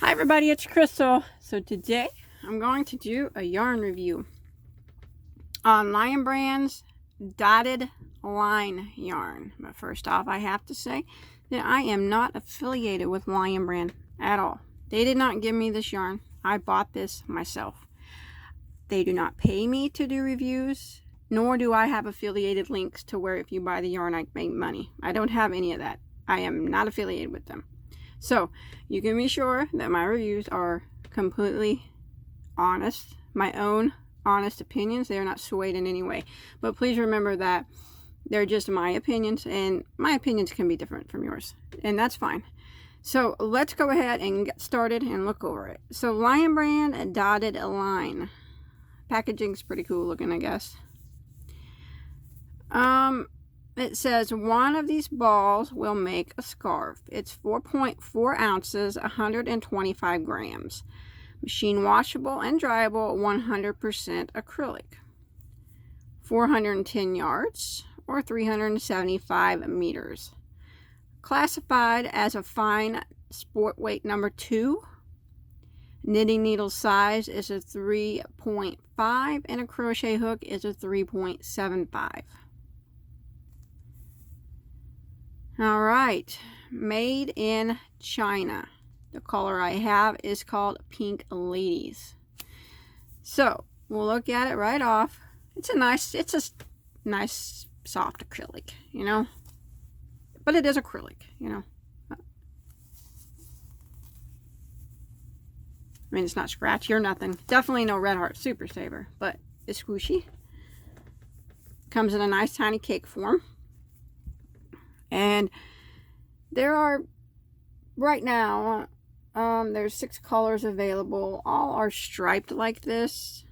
Hi everybody, it's Crystal. So today I'm going to do a yarn review on Lionbrand's dotted line yarn. But first off, I have to say that I am not affiliated with Lionbrand at all. They did not give me this yarn. I bought this myself. They do not pay me to do reviews, nor do I have affiliated links to where if you buy the yarn I make money. I don't have any of that. I am not affiliated with them. So you can be sure that my reviews are completely honest, my own honest opinions. They are not swayed in any way. But please remember that they're just my opinions, and my opinions can be different from yours, and that's fine. So let's go ahead and get started and look over it. So Lionbrand dotted line. Packaging's pretty cool looking, I guess. It says one of these balls will make a scarf. It's 4.4 ounces, 125 grams. Machine washable and dryable, 100% acrylic. 410 yards or 375 meters. Classified as a fine sport weight number 2. Knitting needle size is a 3.5 and a crochet hook is a 3.75. All right, made in China. The color I have is called Pink Ladies. So we'll look at it right off. It's a nice soft acrylic, you know, but it is acrylic, you know. I mean, it's not scratchy or nothing. Definitely no Red Heart Super Saver, but it's squishy. Comes in a nice tiny cake form. And there are, right now, there's 6 colors available. All are striped like this.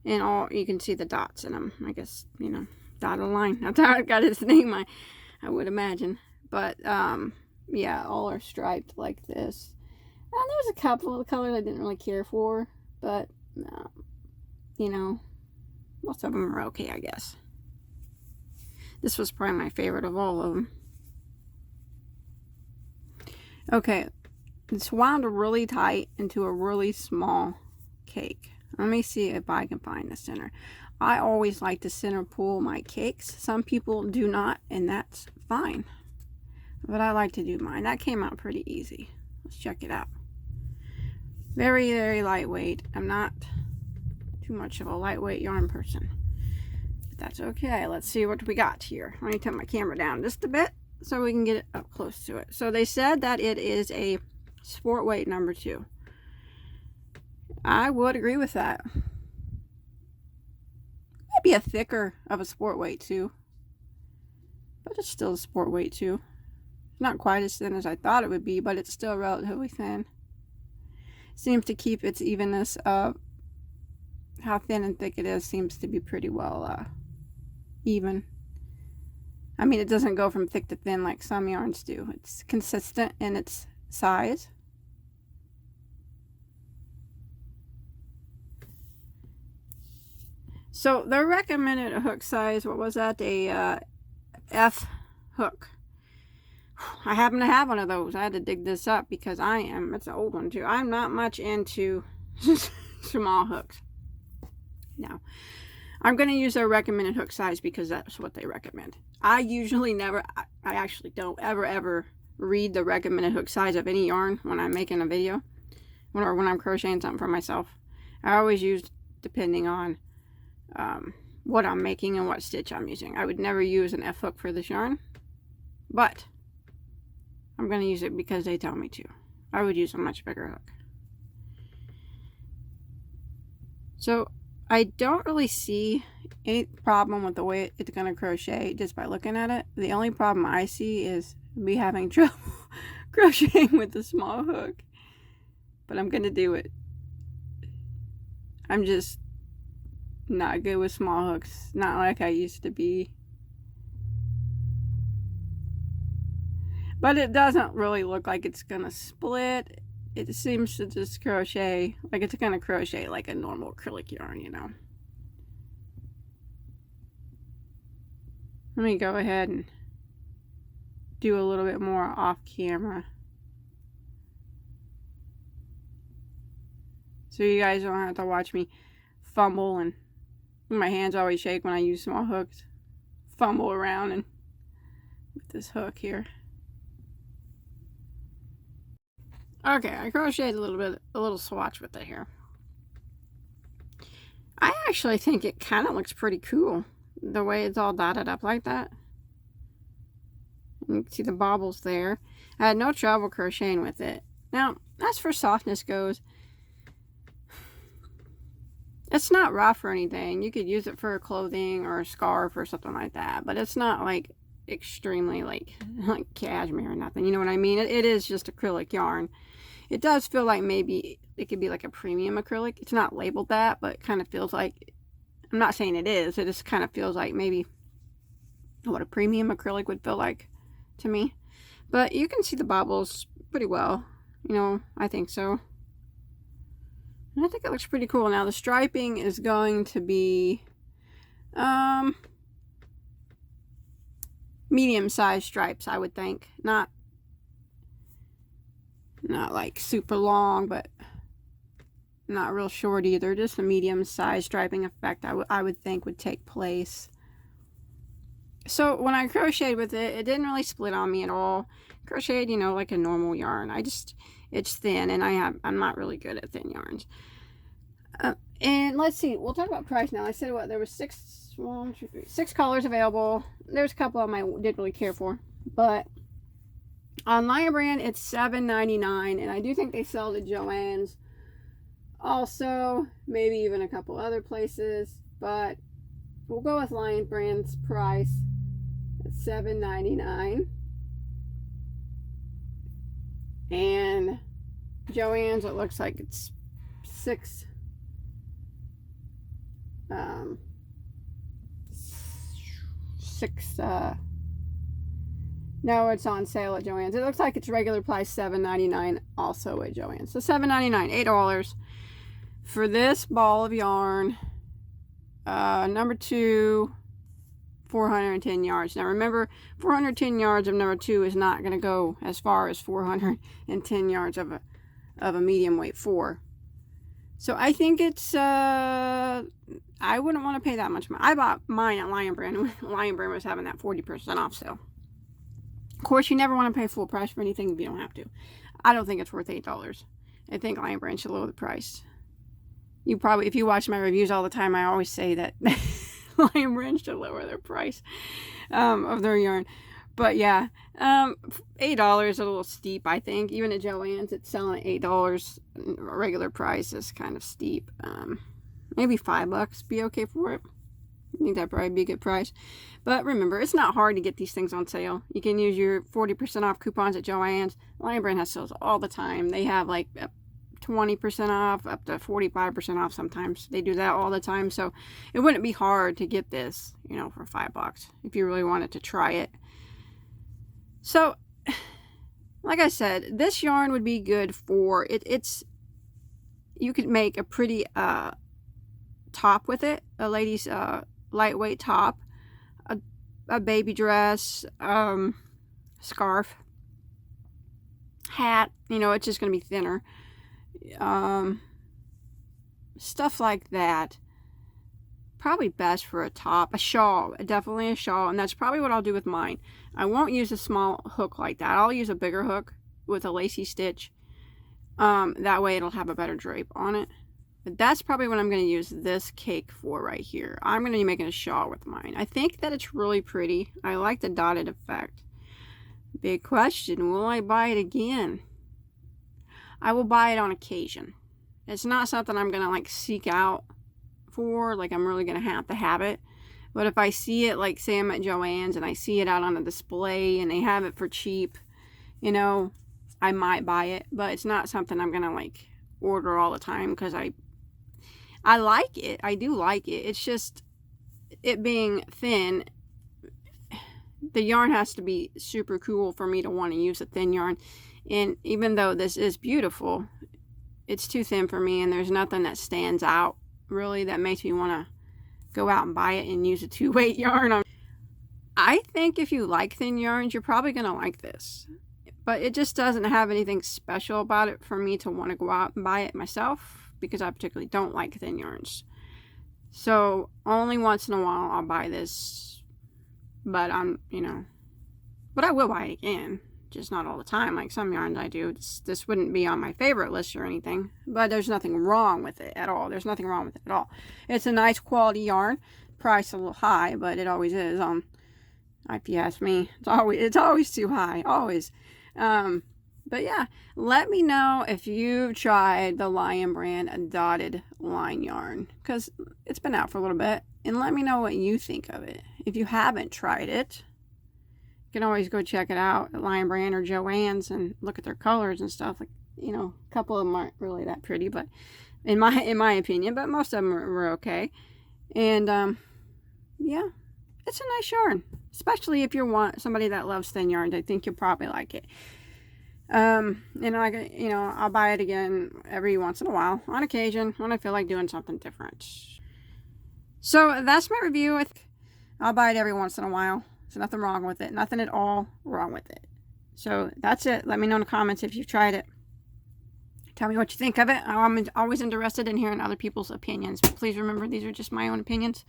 And all, you can see the dots in them. I guess, you know, dotted line. That's how it got its name, I would imagine. But, yeah, all are striped like this. And there's a couple of colors I didn't really care for. But, you know, most of them are okay, I guess. This was probably my favorite of all of them. Okay, it's wound really tight into a really small cake. Let me see if I can find the center. I always like to center pull my cakes. Some people do not, and that's fine. But I like to do mine. That came out pretty easy. Let's check it out. Very, very lightweight. I'm not too much of a lightweight yarn person. But that's okay. Let's see what we got here. Let me turn my camera down just a bit so we can get it up close to it. So they said that it is a sport weight number 2. I would agree with that. Maybe a thicker of a sport weight too, but it's still a sport weight too. Not quite as thin as I thought it would be, but it's still relatively thin. Seems to keep its evenness of how thin and thick it is. Seems to be pretty well even. I mean, it doesn't go from thick to thin like some yarns do. It's consistent in its size. So the recommended hook size, what was that? A F hook. I happen to have one of those. I had to dig this up because it's an old one too. I'm not much into small hooks. Now, I'm going to use their recommended hook size because that's what they recommend. I usually never, I actually don't ever read the recommended hook size of any yarn when I'm making a video or when I'm crocheting something for myself. I always use depending on what I'm making and what stitch I'm using. I would never use an F hook for this yarn, but I'm going to use it because they tell me to. I would use a much bigger hook. So I don't really see any problem with the way it's going to crochet just by looking at it. The only problem I see is me having trouble crocheting with the small hook. But I'm going to do it. I'm just not good with small hooks. Not like I used to be. But it doesn't really look like it's going to split. It seems to just crochet like it's going to crochet like a normal acrylic yarn, you know. Let me go ahead and do a little bit more off camera. so you guys don't have to watch me fumble, and my hands always shake when I use small hooks. Fumble around and with this hook here. Okay, I crocheted a little swatch with it here. I actually think it kind of looks pretty cool, the way it's all dotted up like that. You can see the baubles there. I had no trouble crocheting with it. Now, as for softness goes, it's not rough or anything. You could use it for clothing or a scarf or something like that, but it's not like extremely like cashmere or nothing. You know what I mean? It is just acrylic yarn. It does feel like maybe it could be like a premium acrylic. It's not labeled that, but it kind of feels like, I'm not saying it is, it just kind of feels like maybe what a premium acrylic would feel like to me. But you can see the baubles pretty well, you know, I think so. And I think it looks pretty cool. Now the striping is going to be medium-sized stripes, I would think. Not like super long, but not real short either. Just a medium-sized striping effect I would think would take place. So when I crocheted with it, it didn't really split on me at all. Crocheted, you know, like a normal yarn. It's thin, and I'm not really good at thin yarns. And let's see, we'll talk about price now. I said what, there was 6 colors available. There's a couple of them I didn't really care for, but on Lionbrand it's $7.99, and I do think they sell the Joann's also, maybe even a couple other places, but we'll go with Lionbrand's price at $7.99. And Joann's, it looks like it's no, it's on sale at Joann's. It looks like it's regular price $7.99 also at Joann's. So $7.99, $8 for this ball of yarn. Number 2, 410 yards. Now remember, 410 yards of number 2 is not going to go as far as 410 yards of a medium weight 4. So I think it's, I wouldn't want to pay that much money. I bought mine at Lionbrand when Lionbrand was having that 40% off sale. Of course, you never want to pay full price for anything if you don't have to. I don't think it's worth $8. I think Lionbrand should lower the price. You probably, if you watch my reviews all the time, I always say that Lionbrand should lower their price of their yarn. But yeah, $8 is a little steep, I think. Even at Joann's, it's selling at $8. Regular price is kind of steep. Maybe $5 be okay for it. I think that'd probably be a good price. But remember, it's not hard to get these things on sale. You can use your 40% off coupons at Joann's. Lionbrand has sales all the time. They have like 20% off, up to 45% off sometimes. They do that all the time. So it wouldn't be hard to get this, you know, for $5 if you really wanted to try it. So, like I said, this yarn would be good for it. You could make a pretty top with it, a lady's lightweight top, a baby dress, scarf, hat. You know, it's just going to be thinner. Stuff like that. Probably best for a top, a shawl, definitely a shawl, and that's probably what I'll do with mine. I won't use a small hook like that. I'll use a bigger hook with a lacy stitch. That way it'll have a better drape on it. But that's probably what I'm going to use this cake for right here. I'm going to be making a shawl with mine. I think that it's really pretty. I like the dotted effect. Big question, will I buy it again? I will buy it on occasion. It's not something I'm going to like seek out for, like I'm really going to have it. But if I see it, like say I'm at Joann's and I see it out on a display and they have it for cheap, you know, I might buy it. But it's not something I'm going to like order all the time because I like it. I do like it. It's just, it being thin, the yarn has to be super cool for me to want to use a thin yarn. And even though this is beautiful, it's too thin for me, and there's nothing that stands out really that makes me want to go out and buy it and use a 2-weight yarn. I think if you like thin yarns, you're probably going to like this. But it just doesn't have anything special about it for me to want to go out and buy it myself. because I particularly don't like thin yarns. So only once in a while I'll buy this, but but I will buy it again, just not all the time like some yarns I do. This wouldn't be on my favorite list or anything, but there's nothing wrong with it at all. There's nothing wrong with it at all. It's a nice quality yarn. Price a little high, but it always is on, if you ask me. It's always too high, always. But yeah, let me know if you've tried the Lionbrand dotted line yarn, because it's been out for a little bit, and let me know what you think of it. If you haven't tried it, you can always go check it out at Lionbrand or Joann's and look at their colors and stuff. Like, a couple of them aren't really that pretty, but in my opinion, but most of them were okay. And yeah, it's a nice yarn, especially if you somebody that loves thin yarns. I think you'll probably like it. I'll buy it again every once in a while, on occasion, when I feel like doing something different. So that's my review. I'll buy it every once in a while. There's nothing wrong with it. Nothing at all wrong with it. So that's it. Let me know in the comments if you've tried it. Tell me what you think of it. I'm always interested in hearing other people's opinions. But please remember, these are just my own opinions.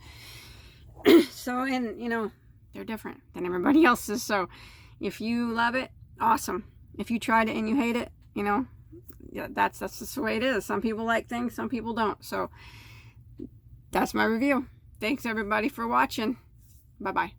So, and, they're different than everybody else's. So if you love it, awesome. If you tried it and you hate it, yeah, that's just the way it is. Some people like things, some people don't. So that's my review. Thanks everybody for watching. Bye-bye.